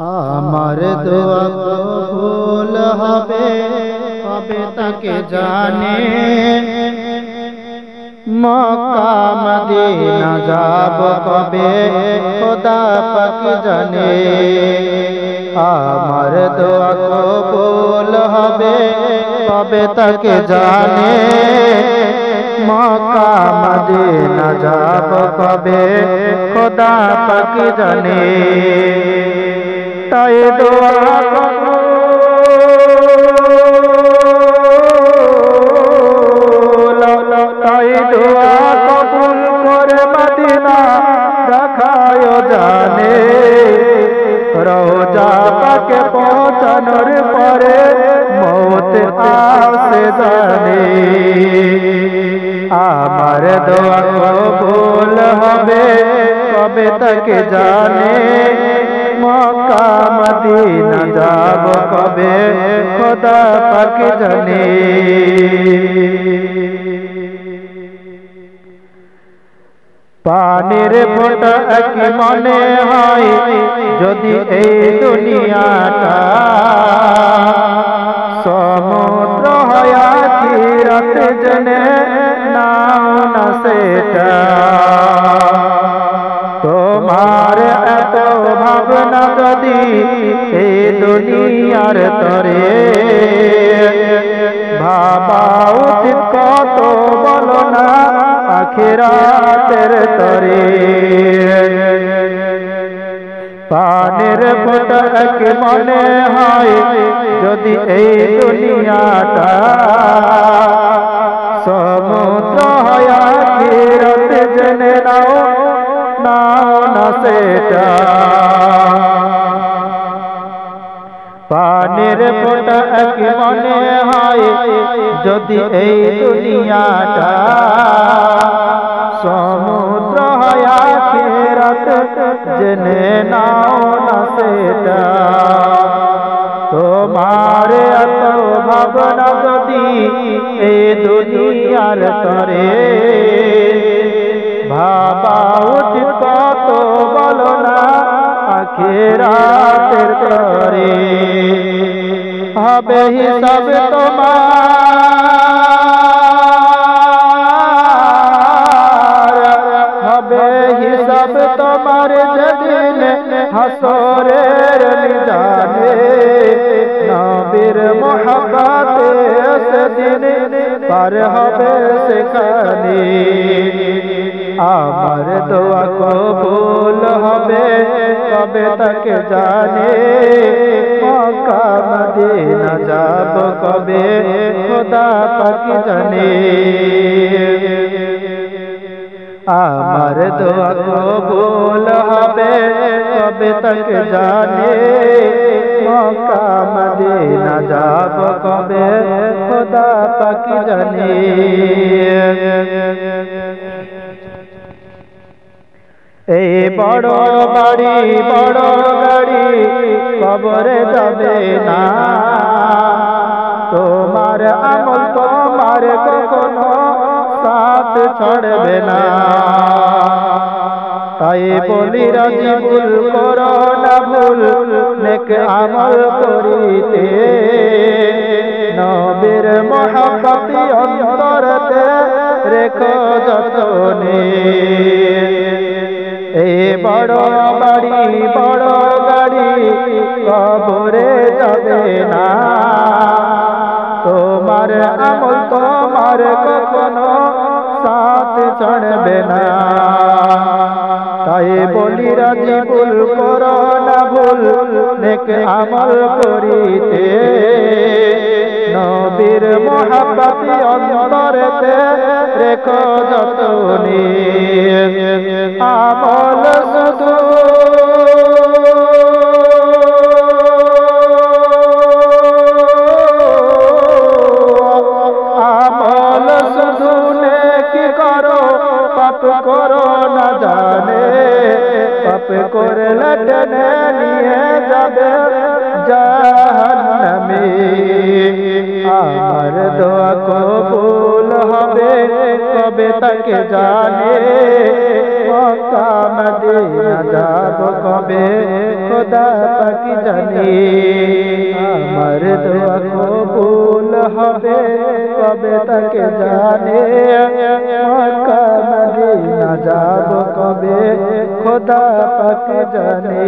আমার দোয়া কবুল হবে কবে তাকে জানে, মক্কা মদিনা যাব কবে খোদা পাক জানে। আমার দোয়া কবুল হবে কবে তাকে জানে, মক্কা মদিনা যাব কবে খোদা পাক জানে। তাই দোয়া কবুল করে মদিনা দেখায় জানে, রওজা পাকে পৌঁছানোর পরে মৌত আসে জানে। আমার দোয়া কবুল হবে কবে তাকে জানে, মক্কা মদিনা যাব কবে খোদা পাক জানে। পানির ফোঁটা কি মনে হয় যদি এই দুনিয়াটা সমুদ্র হয় আখিরাত জেনে নাও না সেটা। তোমার এত ভাবনা যদি এই দুনিয়ার তরে, ভাবা উচিত কত বলো না আখিরাতের তরে। পানির ফোঁটা কি মনে হয় যদি এই দুনিয়াটা সমুদ্র হয় আখিরাত জেনে নাও না সেটা। পানির ফোঁটা কি মনে হয় যদি এই দুনিয়াটা সমুদ্র হয় আখিরাত জেনে নাও না সেটা। তোমার এত ভাবনা যদি এই দুনিয়ার তরে, ভাবা উচিত কত বলো না আখিরাতের তরে। হবে হিসাব তোমার, হবে হিসাব তোমার যেদিন হাসরের মিজানে, নবীর মোহাব্বতে সেদিন পার হবে সেখানে। আমার দোয়া কবুল হবে কবে তাকে জানে, মক্কা মদিনা যাব কবে খোদা পাক জানে। আমার দোয়া কবুল হবে কবে তাকে জানে, মক্কা মদিনা যাব কবে খোদা পাক জানে। এই বড় বাড়ি বড় গাড়ি কবরে যাবে না, তোমার আমল তোমার কখনো সাথ ছাড়বে না। তাই বলি রাজি ভুল করো না ভুল নেক আমল করিতে, নবীর মোহাব্বতি অন্তরতে রেখো যতনে। এই বড় বাড়ি বড় গাড়ি কবরে যাবে না, তোমার আমল তোমার কখনো সাথ ছাড়বে না। তাই বলি রাজি ভুল করো না ভুল নেক আমল করিতে, নবীর মোহাব্বতি অন্তরেতে রেখো যতনে। আমল শুধু আমল শুধু নেকি করো পাপ করো না জানে, পাপ করলে টেনে নিয়ে যাবে জাহান্নামে। আমার দোয়া কবুল হবে কবে তাকে জানে, মক্কা মদিনা যাব কবে খোদা পাক জানে। আমার দোয়া কবুল হবে কবে তাকে জানে, মক্কা মদিনা যাব কবে খোদা পাক জানে।